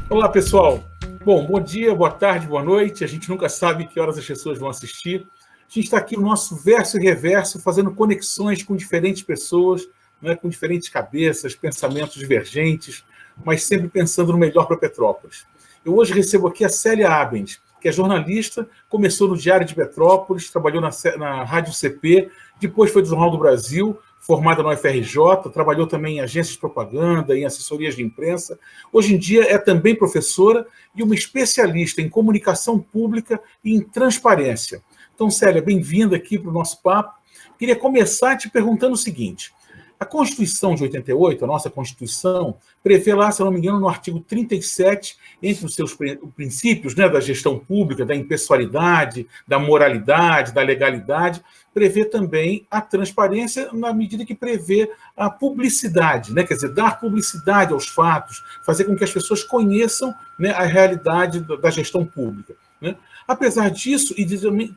Olá, pessoal. Bom dia, boa tarde, boa noite. A gente nunca sabe que horas as pessoas vão assistir. A gente está aqui no nosso verso e reverso, fazendo conexões com diferentes pessoas, né, com diferentes cabeças, pensamentos divergentes, mas sempre pensando no melhor para Petrópolis. Eu hoje recebo aqui a Célia Abens, que é jornalista, começou no Diário de Petrópolis, trabalhou na Rádio CP, depois foi do Jornal do Brasil, formada na UFRJ, trabalhou também em agências de propaganda, em assessorias de imprensa. Hoje em dia é também professora e uma especialista em comunicação pública e em transparência. Então, Célia, bem-vinda aqui para o nosso papo. Queria começar te perguntando o seguinte: a Constituição de 88, a nossa Constituição, prevê lá, se não me engano, no artigo 37, entre os seus princípios, né, da gestão pública, da impessoalidade, da moralidade, da legalidade, prevê também a transparência na medida que prevê a publicidade, né, quer dizer, dar publicidade aos fatos, fazer com que as pessoas conheçam, né, a realidade da gestão pública, né? Apesar disso, e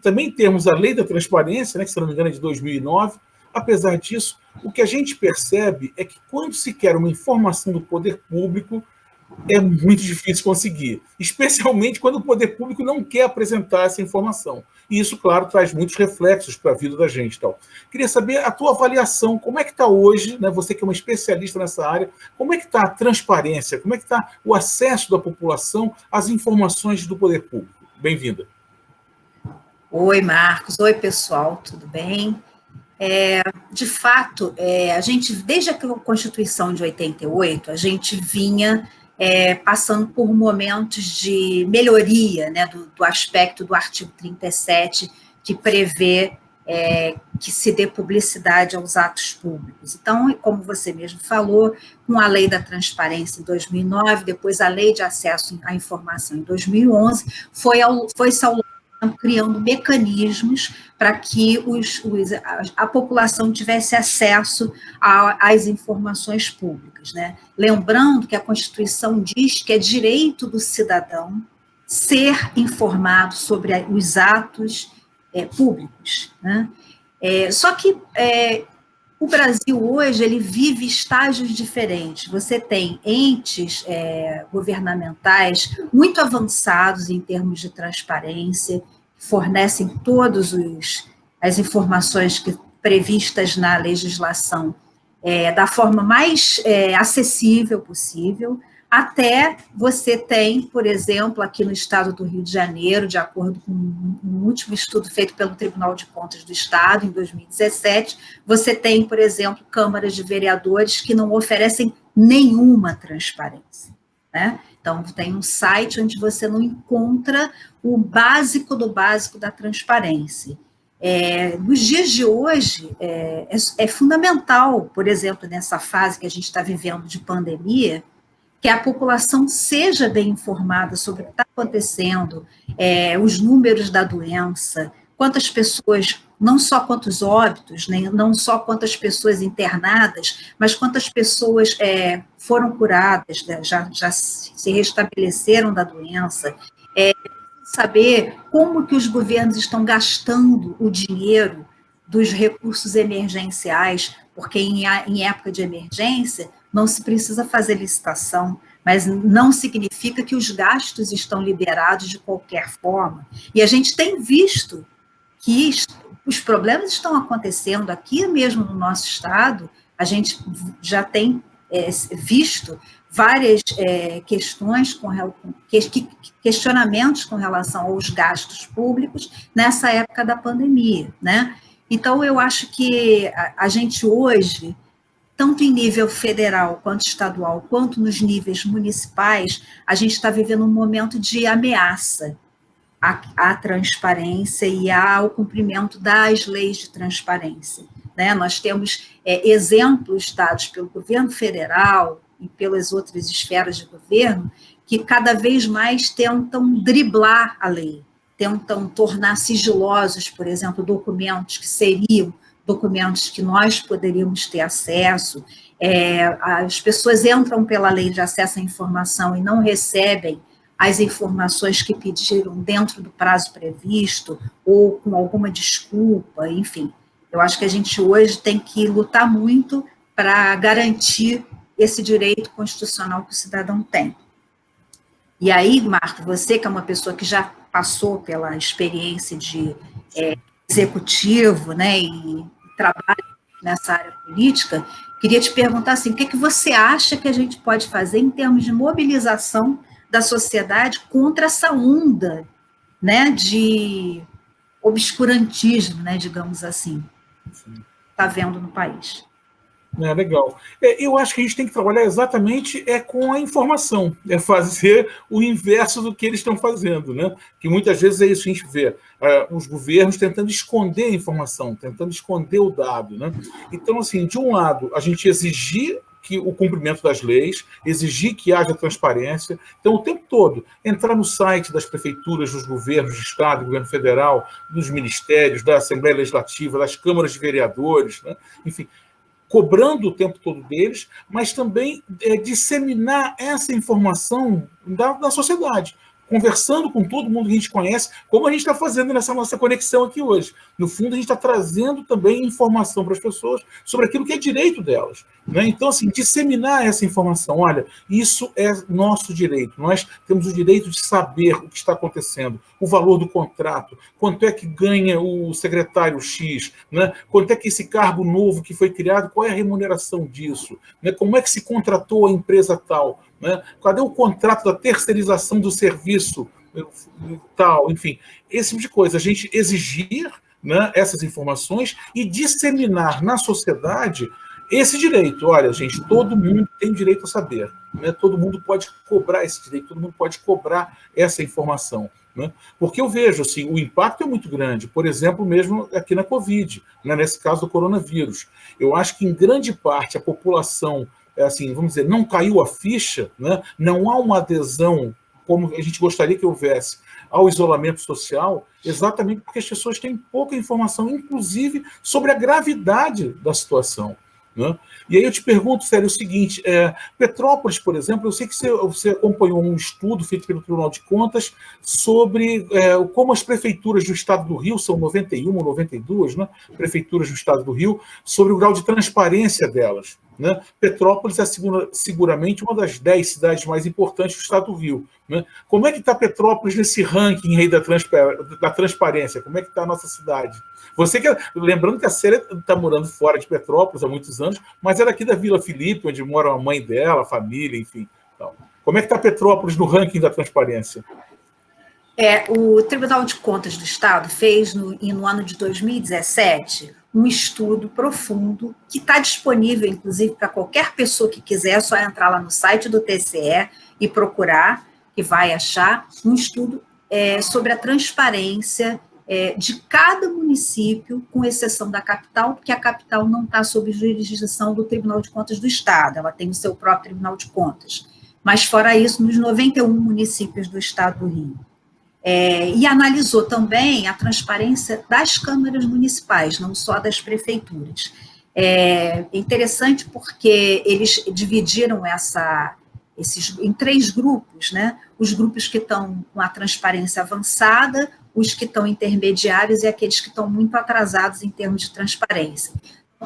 também temos a Lei da Transparência, né, que, se não me engano, é de 2009, apesar disso, o que a gente percebe é que quando se quer uma informação do poder público, é muito difícil conseguir, especialmente quando o poder público não quer apresentar essa informação. E isso, claro, traz muitos reflexos para a vida da gente. Então. Queria saber a tua avaliação, como é que está hoje, né, você que é uma especialista nessa área, como é que está a transparência, como é que está o acesso da população às informações do poder público? Bem-vinda. Oi, Marcos. Oi, pessoal, tudo bem? De fato, a gente, desde a Constituição de 88, a gente vinha passando por momentos de melhoria, né, do aspecto do artigo 37, que prevê que se dê publicidade aos atos públicos. Então, como você mesmo falou, com a Lei da Transparência em 2009, depois a Lei de Acesso à Informação em 2011, foi-se ao criando mecanismos para que a população tivesse acesso às informações públicas, né? Lembrando que a Constituição diz que é direito do cidadão ser informado sobre os atos públicos, né? Só que o Brasil hoje, ele vive estágios diferentes. Você tem entes governamentais muito avançados em termos de transparência, que fornecem todas as informações previstas na legislação da forma mais acessível possível, até você tem, por exemplo, aqui no estado do Rio de Janeiro, de acordo com um último estudo feito pelo Tribunal de Contas do Estado, em 2017, você tem, por exemplo, câmaras de vereadores que não oferecem nenhuma transparência, né? Então, tem um site onde você não encontra o básico do básico da transparência. Nos dias de hoje, é fundamental, por exemplo, nessa fase que a gente está vivendo de pandemia, que a população seja bem informada sobre o que está acontecendo, os números da doença, quantas pessoas, não só quantos óbitos, né, não só quantas pessoas internadas, mas quantas pessoas foram curadas, né, já se restabeleceram da doença, saber como que os governos estão gastando o dinheiro dos recursos emergenciais, porque em época de emergência não se precisa fazer licitação, mas não significa que os gastos estão liberados de qualquer forma. E a gente tem visto que os problemas estão acontecendo aqui mesmo no nosso estado, a gente já tem visto várias questões, questionamentos com relação aos gastos públicos nessa época da pandemia, né? Então, eu acho que a gente hoje, tanto em nível federal, quanto estadual, quanto nos níveis municipais, a gente está vivendo um momento de ameaça à transparência e ao cumprimento das leis de transparência, né? Nós temos exemplos dados pelo governo federal e pelas outras esferas de governo que cada vez mais tentam driblar a lei, tentam tornar sigilosos, por exemplo, documentos que seriam documentos que nós poderíamos ter acesso, as pessoas entram pela lei de acesso à informação e não recebem as informações que pediram dentro do prazo previsto, ou com alguma desculpa, enfim. Eu acho que a gente hoje tem que lutar muito para garantir esse direito constitucional que o cidadão tem. E aí, Marco, você que é uma pessoa que já passou pela experiência de executivo, né, e trabalha nessa área política, queria te perguntar assim, o que você acha que a gente pode fazer em termos de mobilização da sociedade contra essa onda, né, de obscurantismo, né, digamos assim, está vendo no país? Legal. Eu acho que a gente tem que trabalhar exatamente com a informação, fazer o inverso do que eles estão fazendo, né? Que muitas vezes é isso que a gente vê, os governos tentando esconder a informação, tentando esconder o dado, né? Então, assim, de um lado, a gente exigir que o cumprimento das leis, exigir que haja transparência. Então, o tempo todo, entrar no site das prefeituras, dos governos de Estado, do governo federal, dos ministérios, da Assembleia Legislativa, das câmaras de vereadores, né? Enfim, cobrando o tempo todo deles, mas também disseminar essa informação da sociedade, conversando com todo mundo que a gente conhece, como a gente está fazendo nessa nossa conexão aqui hoje. No fundo, a gente está trazendo também informação para as pessoas sobre aquilo que é direito delas, né? Então, assim, disseminar essa informação. Olha, isso é nosso direito. Nós temos o direito de saber o que está acontecendo, o valor do contrato, quanto é que ganha o secretário X, né? Quanto é que esse cargo novo que foi criado, qual é a remuneração disso, né? Como é que se contratou a empresa tal, né? Cadê o contrato da terceirização do serviço tal, enfim, esse tipo de coisa. A gente exigir, né, essas informações e disseminar na sociedade esse direito. Olha, gente, todo mundo tem direito a saber, né? Todo mundo pode cobrar esse direito, todo mundo pode cobrar essa informação, né? Porque eu vejo, assim, o impacto é muito grande, por exemplo, mesmo aqui na Covid, né, nesse caso do coronavírus. Eu acho que, em grande parte, a população, assim, vamos dizer, não caiu a ficha, né? Não há uma adesão, como a gente gostaria que houvesse, ao isolamento social, exatamente porque as pessoas têm pouca informação, inclusive sobre a gravidade da situação, né? E aí eu te pergunto, Célio, o seguinte, Petrópolis, por exemplo, eu sei que você acompanhou um estudo feito pelo Tribunal de Contas sobre como as prefeituras do Estado do Rio, são 91 ou 92, né, prefeituras do Estado do Rio, sobre o grau de transparência delas, né? Petrópolis é seguramente uma das 10 cidades mais importantes do Estado do Rio, né? Como é que está Petrópolis nesse ranking aí da transparência? Como é que está a nossa cidade? Você lembrando que a Célia está morando fora de Petrópolis há muitos anos, mas era aqui da Vila Felipe, onde mora a mãe dela, a família, enfim. Então, como é que está Petrópolis no ranking da transparência? O Tribunal de Contas do Estado fez, no ano de 2017, um estudo profundo, que está disponível, inclusive, para qualquer pessoa que quiser, é só entrar lá no site do TCE e procurar, que vai achar, um estudo sobre a transparência de cada município, com exceção da capital, porque a capital não está sob jurisdição do Tribunal de Contas do Estado, ela tem o seu próprio Tribunal de Contas. Mas, fora isso, nos 91 municípios do Estado do Rio. E analisou também a transparência das câmaras municipais, não só das prefeituras. É interessante porque eles dividiram esses em 3 grupos, né? Os grupos que estão com a transparência avançada, os que estão intermediários e aqueles que estão muito atrasados em termos de transparência.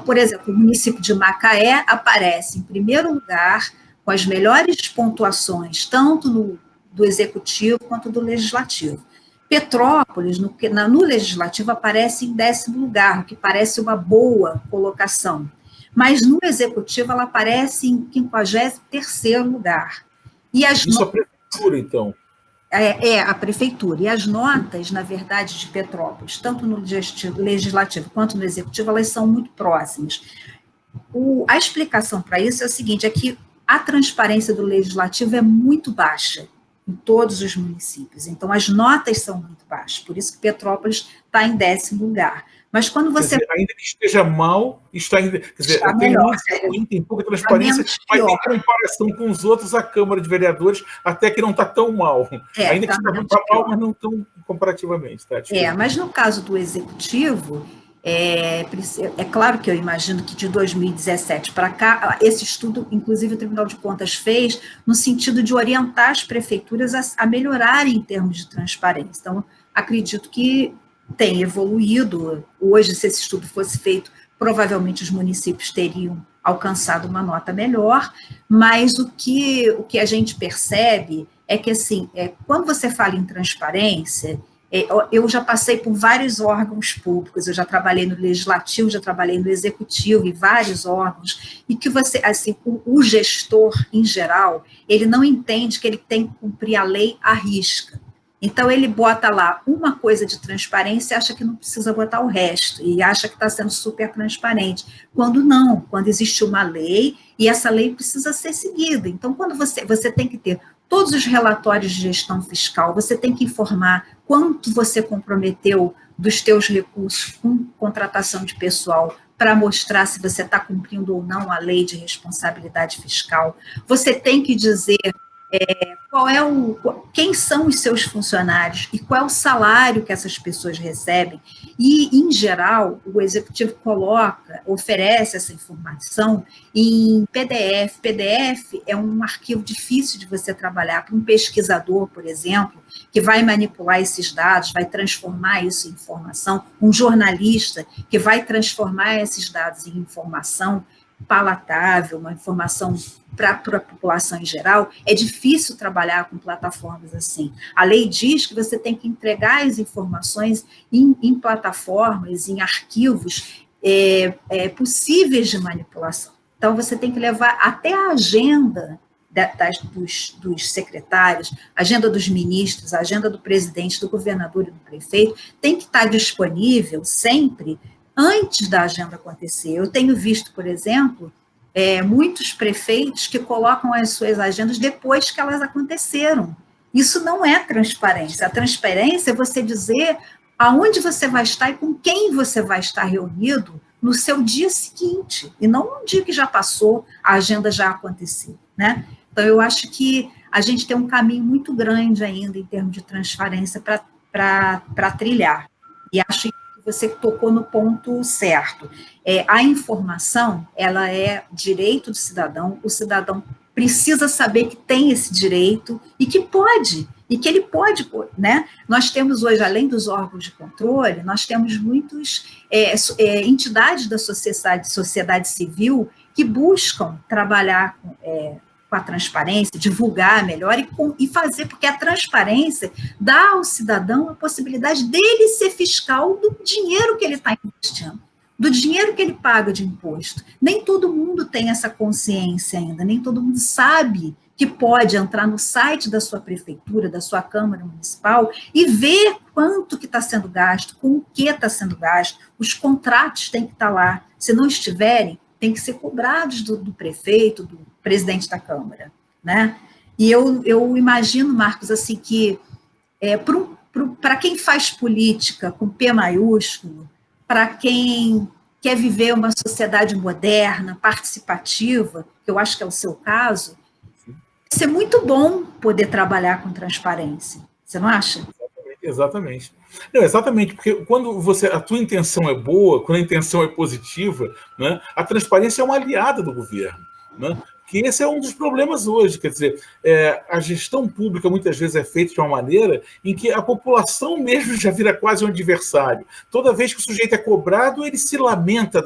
Por exemplo, o município de Macaé aparece em primeiro lugar, com as melhores pontuações, tanto do executivo quanto do legislativo. Petrópolis, no legislativo, aparece em 10º lugar, o que parece uma boa colocação. Mas no executivo ela aparece em 53º lugar. Isso é a prefeitura, então? A prefeitura. E as notas, na verdade, de Petrópolis, tanto no legislativo quanto no executivo, elas são muito próximas. A explicação para isso é o seguinte, é que a transparência do legislativo é muito baixa em todos os municípios. Então, as notas são muito baixas, por isso que Petrópolis está em 10º lugar. Mas quando você... Quer dizer, ainda que esteja mal, está ainda... Quer dizer, tem pouca transparência, mas em comparação com os outros, a Câmara de Vereadores até que não está tão mal. Ainda que está mal, mas não tão comparativamente. Tá? Mas no caso do Executivo... É claro que eu imagino que de 2017 para cá, esse estudo, inclusive o Tribunal de Contas fez, no sentido de orientar as prefeituras a melhorarem em termos de transparência. Então, acredito que tem evoluído. Hoje, se esse estudo fosse feito, provavelmente os municípios teriam alcançado uma nota melhor, mas o que a gente percebe é que, assim, quando você fala em transparência, eu já passei por vários órgãos públicos, eu já trabalhei no legislativo, já trabalhei no executivo, em vários órgãos, e que você, assim, o gestor, em geral, ele não entende que ele tem que cumprir a lei à risca. Então, ele bota lá uma coisa de transparência e acha que não precisa botar o resto, e acha que está sendo super transparente, quando não, quando existe uma lei, e essa lei precisa ser seguida. Então, quando você tem que ter todos os relatórios de gestão fiscal, você tem que informar quanto você comprometeu dos teus recursos com contratação de pessoal, para mostrar se você está cumprindo ou não a lei de responsabilidade fiscal. Você tem que dizer quem são os seus funcionários e qual é o salário que essas pessoas recebem. E, em geral, o executivo oferece essa informação em PDF. PDF é um arquivo difícil de você trabalhar para um pesquisador, por exemplo, que vai manipular esses dados, vai transformar isso em informação, um jornalista que vai transformar esses dados em informação palatável, uma informação para a população em geral. É difícil trabalhar com plataformas assim. A lei diz que você tem que entregar as informações em plataformas, em arquivos possíveis de manipulação. Então, você tem que levar até a agenda dos secretários, a agenda dos ministros, a agenda do presidente, do governador e do prefeito, tem que estar disponível sempre antes da agenda acontecer. Eu tenho visto, por exemplo, muitos prefeitos que colocam as suas agendas depois que elas aconteceram. Isso não é transparência. A transparência é você dizer aonde você vai estar e com quem você vai estar reunido no seu dia seguinte, e não no dia que já passou, a agenda já aconteceu, né? Então, eu acho que a gente tem um caminho muito grande ainda em termos de transparência para trilhar. E acho que você tocou no ponto certo. A informação, ela é direito do cidadão, o cidadão precisa saber que tem esse direito e que ele pode, né? Nós temos hoje, além dos órgãos de controle, nós temos muitas entidades da sociedade civil que buscam trabalhar com a transparência, divulgar melhor e fazer, porque a transparência dá ao cidadão a possibilidade dele ser fiscal do dinheiro que ele está investindo, do dinheiro que ele paga de imposto. Nem todo mundo tem essa consciência ainda, nem todo mundo sabe que pode entrar no site da sua prefeitura, da sua Câmara Municipal e ver quanto que está sendo gasto, com o que está sendo gasto. Os contratos têm que estar lá. Se não estiverem, tem que ser cobrados do prefeito, do presidente da Câmara, né? E eu imagino, Marcos, assim, que para quem faz política com P maiúsculo, para quem quer viver uma sociedade moderna, participativa, que eu acho que é o seu caso, vai ser muito bom poder trabalhar com transparência. Você não acha? Exatamente. Não, exatamente, porque quando a tua intenção é boa, quando a intenção é positiva, né, a transparência é uma aliada do governo, né? Que esse é um dos problemas hoje, quer dizer, a gestão pública muitas vezes é feita de uma maneira em que a população mesmo já vira quase um adversário. Toda vez que o sujeito é cobrado, ele se lamenta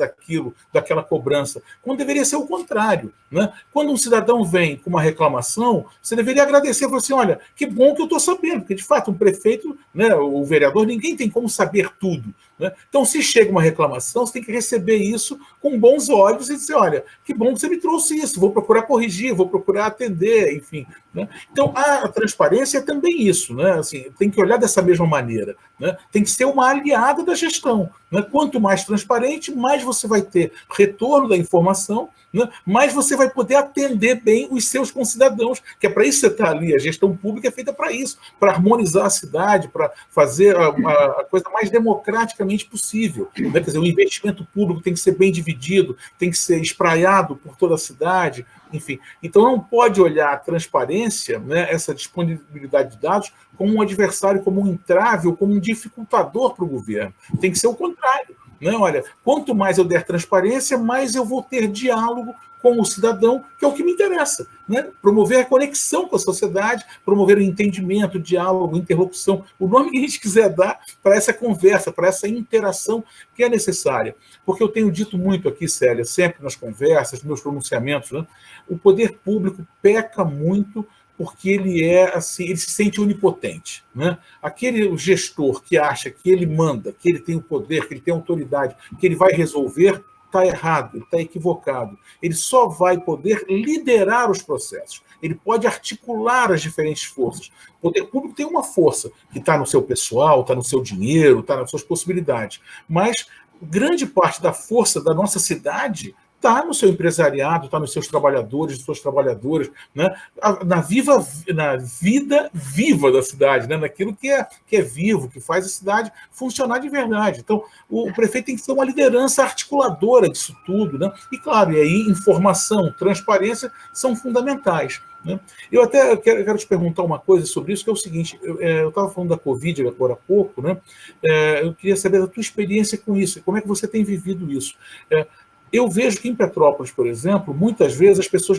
daquela cobrança, quando deveria ser o contrário, né? Quando um cidadão vem com uma reclamação, você deveria agradecer, falar assim, olha, que bom que eu estou sabendo, porque de fato um prefeito, né, o vereador, ninguém tem como saber tudo, né? Então, se chega uma reclamação, você tem que receber isso com bons olhos e dizer, olha, que bom que você me trouxe isso, vou procurar corrigir, vou procurar atender, enfim, né? Então, a transparência é também isso, né? Assim, tem que olhar dessa mesma maneira, né? Tem que ser uma aliada da gestão, né? Quanto mais transparente, mais você vai ter retorno da informação, né? Mais você vai poder atender bem os seus concidadãos, que é para isso que você está ali. A gestão pública é feita para isso, para harmonizar a cidade, para fazer a coisa mais democraticamente possível, né? Quer dizer, o investimento público tem que ser bem dividido, tem que ser espraiado por toda a cidade, enfim. Então, não pode olhar a transparência, né, essa disponibilidade de dados, como um adversário, como um entrave, ou como um dificultador para o governo. Tem que ser o contrário. né? Olha, quanto mais eu der transparência, mais eu vou ter diálogo com o cidadão, que é o que me interessa, né? Promover a conexão com a sociedade, promover o entendimento, o diálogo, a interlocução, o nome que a gente quiser dar para essa conversa, para essa interação que é necessária. Porque eu tenho dito muito aqui, Célia, sempre nas conversas, nos meus pronunciamentos, né? O poder público peca muito porque ele é assim, ele se sente onipotente, né? Aquele gestor que acha que ele manda, que ele tem o poder, que ele tem a autoridade, que ele vai resolver, está errado, ele está equivocado. Ele só vai poder liderar os processos. Ele pode articular as diferentes forças. O poder público tem uma força que está no seu pessoal, está no seu dinheiro, está nas suas possibilidades. Mas grande parte da força da nossa cidade está no seu empresariado, está nos seus trabalhadores, suas trabalhadoras, né? Na vida viva da cidade, né? Naquilo que é vivo, que faz a cidade funcionar de verdade. Então, o prefeito tem que ser uma liderança articuladora disso tudo, né? E, claro, e aí informação, transparência são fundamentais, né? Eu até quero te perguntar uma coisa sobre isso, que é o seguinte, eu estava falando da Covid agora há pouco, né? Eu queria saber da tua experiência com isso, como é que você tem vivido isso. Eu vejo que em Petrópolis, por exemplo, muitas vezes as pessoas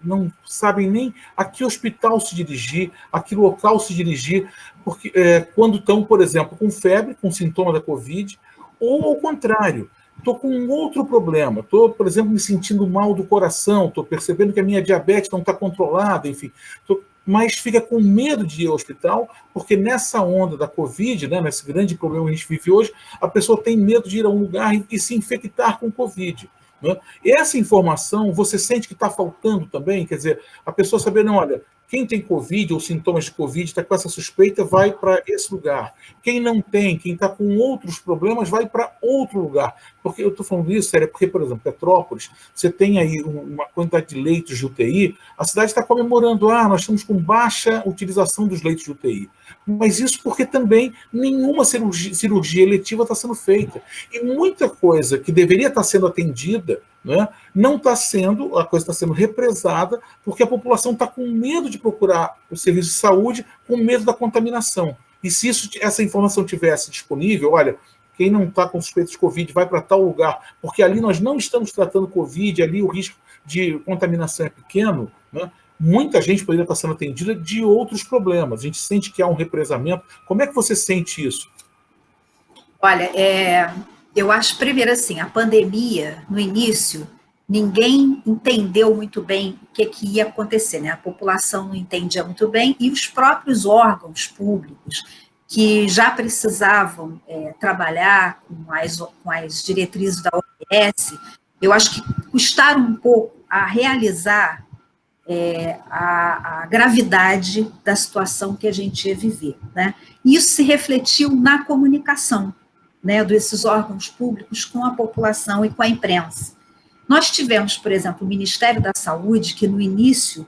não sabem nem a que hospital se dirigir, a que local se dirigir, porque, quando estão, por exemplo, com febre, com sintoma da Covid, ou ao contrário, estou com um outro problema, estou, por exemplo, me sentindo mal do coração, estou percebendo que a minha diabetes não está controlada, enfim, mas fica com medo de ir ao hospital, porque nessa onda da Covid, né, nesse grande problema que a gente vive hoje, a pessoa tem medo de ir a um lugar e se infectar com Covid, né? Essa informação, você sente que está faltando também? Quer dizer, a pessoa saber, não, olha, quem tem Covid ou sintomas de Covid, está com essa suspeita, vai para esse lugar. Quem não tem, quem está com outros problemas, vai para outro lugar. Porque eu estou falando isso, sério, porque, por exemplo, Petrópolis, você tem aí uma quantidade de leitos de UTI, a cidade está comemorando, nós estamos com baixa utilização dos leitos de UTI. Mas isso porque também nenhuma cirurgia eletiva está sendo feita. E muita coisa que deveria estar sendo atendida, né, não está sendo, a coisa está sendo represada, porque a população está com medo de procurar o serviço de saúde, com medo da contaminação. E se essa informação tivesse disponível, olha, quem não está com suspeita de Covid vai para tal lugar, porque ali nós não estamos tratando Covid, ali o risco de contaminação é pequeno, né? Muita gente poderia estar sendo atendida de outros problemas. A gente sente que há um represamento. Como é que você sente isso? Olha, eu acho, primeiro assim, a pandemia, no início, ninguém entendeu muito bem o que ia acontecer, né? A população não entendia muito bem e os próprios órgãos públicos que já precisavam trabalhar com as diretrizes da OMS, eu acho que custaram um pouco a realizar a gravidade da situação que a gente ia viver, né? Isso se refletiu na comunicação, né, desses órgãos públicos com a população e com a imprensa. Nós tivemos, por exemplo, o Ministério da Saúde, que no início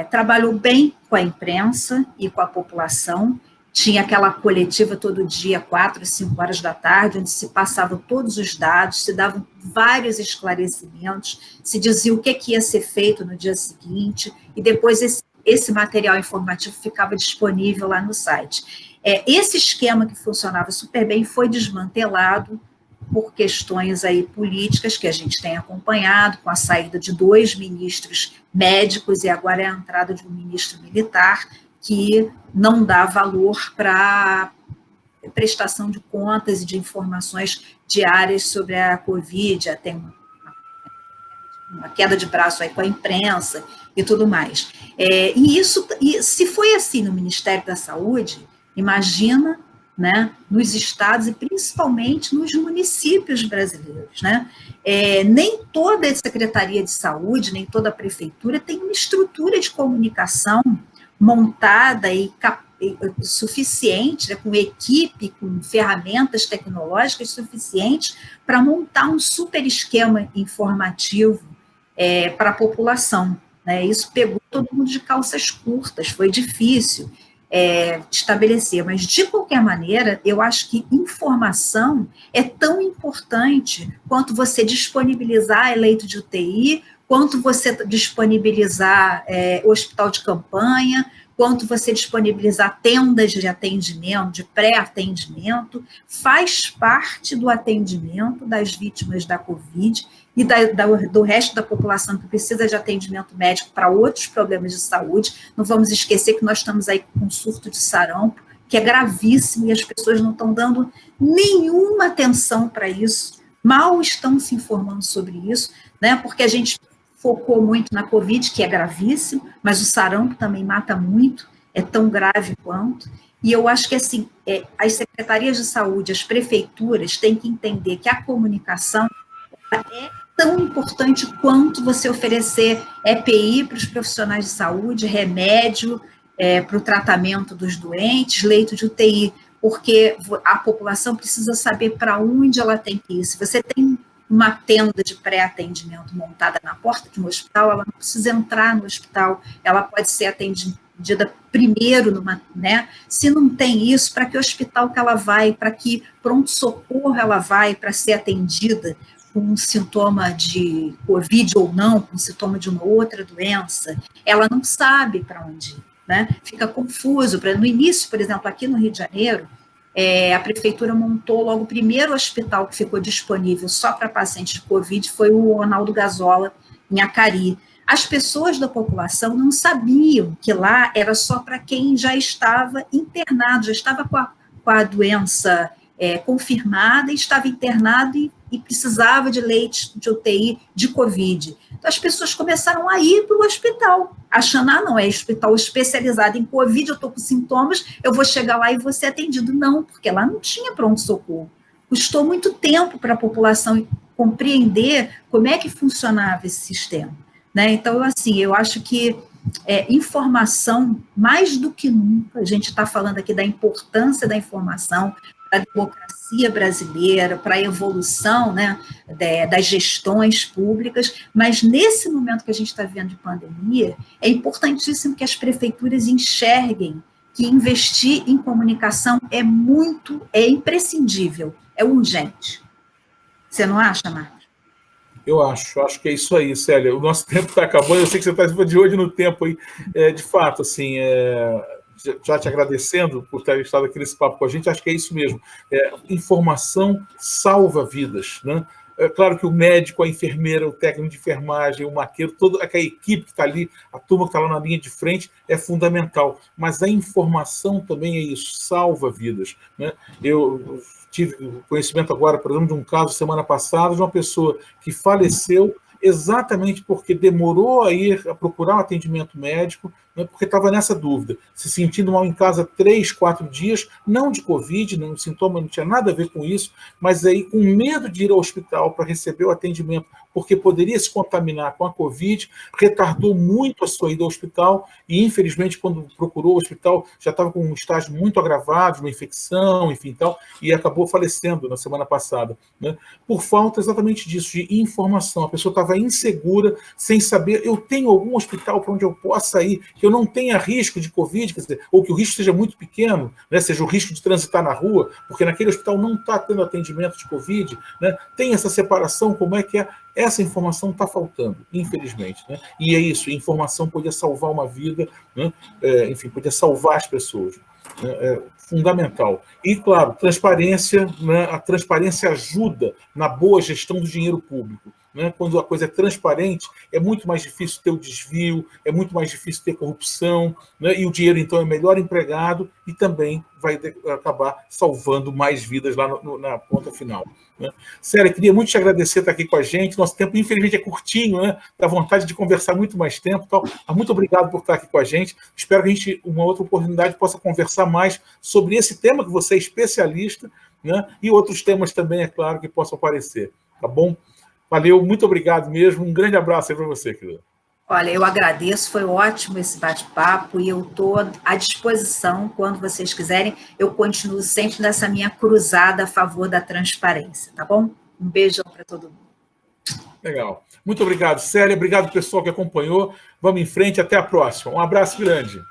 trabalhou bem com a imprensa e com a população, tinha aquela coletiva todo dia, 4, 5 horas da tarde, onde se passavam todos os dados, se davam vários esclarecimentos, se dizia o que ia ser feito no dia seguinte, e depois esse material informativo ficava disponível lá no site. Esse esquema que funcionava super bem foi desmantelado por questões aí políticas que a gente tem acompanhado, com a saída de 2 ministros médicos e agora a entrada de um ministro militar, que não dá valor para prestação de contas e de informações diárias sobre a Covid, tem uma queda de braço aí com a imprensa e tudo mais. E se foi assim no Ministério da Saúde, imagina, né, nos estados e principalmente nos municípios brasileiros, né? Nem toda a Secretaria de Saúde, nem toda a Prefeitura tem uma estrutura de comunicação montada e suficiente, né, com equipe, com ferramentas tecnológicas suficientes para montar um super esquema informativo para a população, né? Isso pegou todo mundo de calças curtas, foi difícil estabelecer, mas de qualquer maneira, eu acho que informação é tão importante quanto você disponibilizar leito de UTI, quanto você disponibilizar hospital de campanha, quanto você disponibilizar tendas de atendimento, de pré-atendimento, faz parte do atendimento das vítimas da Covid e do resto da população que precisa de atendimento médico para outros problemas de saúde. Não vamos esquecer que nós estamos aí com um surto de sarampo, que é gravíssimo, e as pessoas não estão dando nenhuma atenção para isso, mal estão se informando sobre isso, né? Porque a gente focou muito na Covid, que é gravíssimo, mas o sarampo também mata muito, é tão grave quanto. E eu acho que, assim, as secretarias de saúde, as prefeituras têm que entender que a comunicação é tão importante quanto você oferecer EPI para os profissionais de saúde, remédio para o tratamento dos doentes, leito de UTI, porque a população precisa saber para onde ela tem que ir. Se você tem uma tenda de pré-atendimento montada na porta de um hospital, ela não precisa entrar no hospital, ela pode ser atendida primeiro, né? Se não tem isso, para que hospital que ela vai, para que pronto-socorro ela vai para ser atendida com um sintoma de Covid ou não, com um sintoma de uma outra doença, ela não sabe para onde ir, né? Fica confuso. No início, por exemplo, aqui no Rio de Janeiro, a prefeitura montou logo o primeiro hospital que ficou disponível só para pacientes de Covid, foi o Ronaldo Gazola, em Acari. As pessoas da população não sabiam que lá era só para quem já estava internado, já estava com a doença confirmada, e estava internado e precisava de leite de UTI de Covid. Então, as pessoas começaram a ir para o hospital, achando, não, é hospital especializado em Covid, eu estou com sintomas, eu vou chegar lá e vou ser atendido. Não, porque lá não tinha pronto-socorro. Custou muito tempo para a população compreender como é que funcionava esse sistema, né? Então, assim, eu acho que informação, mais do que nunca, a gente está falando aqui da importância da informação para a democracia brasileira, para a evolução, né, das gestões públicas, mas nesse momento que a gente está vivendo de pandemia, é importantíssimo que as prefeituras enxerguem que investir em comunicação é imprescindível, é urgente. Você não acha, Marcos? Eu acho que é isso aí, Célia. O nosso tempo está acabando, eu sei que você está de olho no tempo aí. De fato, assim, já te agradecendo por ter estado aqui nesse papo com a gente, acho que é isso mesmo. Informação salva vidas, né? É claro que o médico, a enfermeira, o técnico de enfermagem, o maqueiro, toda aquela equipe que está ali, a turma que está lá na linha de frente, é fundamental. Mas a informação também é isso, salva vidas, né? Eu tive conhecimento agora, por exemplo, de um caso semana passada, de uma pessoa que faleceu exatamente porque demorou a ir a procurar um atendimento médico, né, porque estava nessa dúvida, se sentindo mal em casa 3, 4 dias, não de Covid, o sintoma não tinha nada a ver com isso, mas aí com medo de ir ao hospital para receber o atendimento, porque poderia se contaminar com a Covid, retardou muito a sua ida ao hospital e, infelizmente, quando procurou o hospital, já estava com um estágio muito agravado, uma infecção, enfim, tal, e acabou falecendo na semana passada, né, por falta exatamente disso, de informação. A pessoa estava insegura, sem saber, eu tenho algum hospital para onde eu possa ir, que eu não tenha risco de Covid, quer dizer, ou que o risco seja muito pequeno, né, seja o risco de transitar na rua, porque naquele hospital não está tendo atendimento de Covid, né, tem essa separação, como é que é? Essa informação está faltando, infelizmente, né? E é isso, informação podia salvar uma vida, né? Enfim, podia salvar as pessoas. Né? É fundamental. E, claro, transparência, né? A transparência ajuda na boa gestão do dinheiro público. Né? Quando a coisa é transparente, é muito mais difícil ter o desvio, é muito mais difícil ter corrupção, né? E o dinheiro, então, é melhor empregado e também vai acabar salvando mais vidas lá na ponta final. Né? Célia, queria muito te agradecer por estar aqui com a gente. Nosso tempo, infelizmente, é curtinho, né? Dá vontade de conversar muito mais tempo. Então, muito obrigado por estar aqui com a gente. Espero que a gente, uma outra oportunidade, possa conversar mais sobre esse tema que você é especialista, né? E outros temas também, é claro, que possam aparecer. Tá bom? Valeu, muito obrigado mesmo. Um grande abraço aí para você, querida. Olha, eu agradeço, foi ótimo esse bate-papo e eu estou à disposição quando vocês quiserem. Eu continuo sempre nessa minha cruzada a favor da transparência, tá bom? Um beijão para todo mundo. Legal. Muito obrigado, Célia. Obrigado, pessoal que acompanhou. Vamos em frente. Até a próxima. Um abraço grande.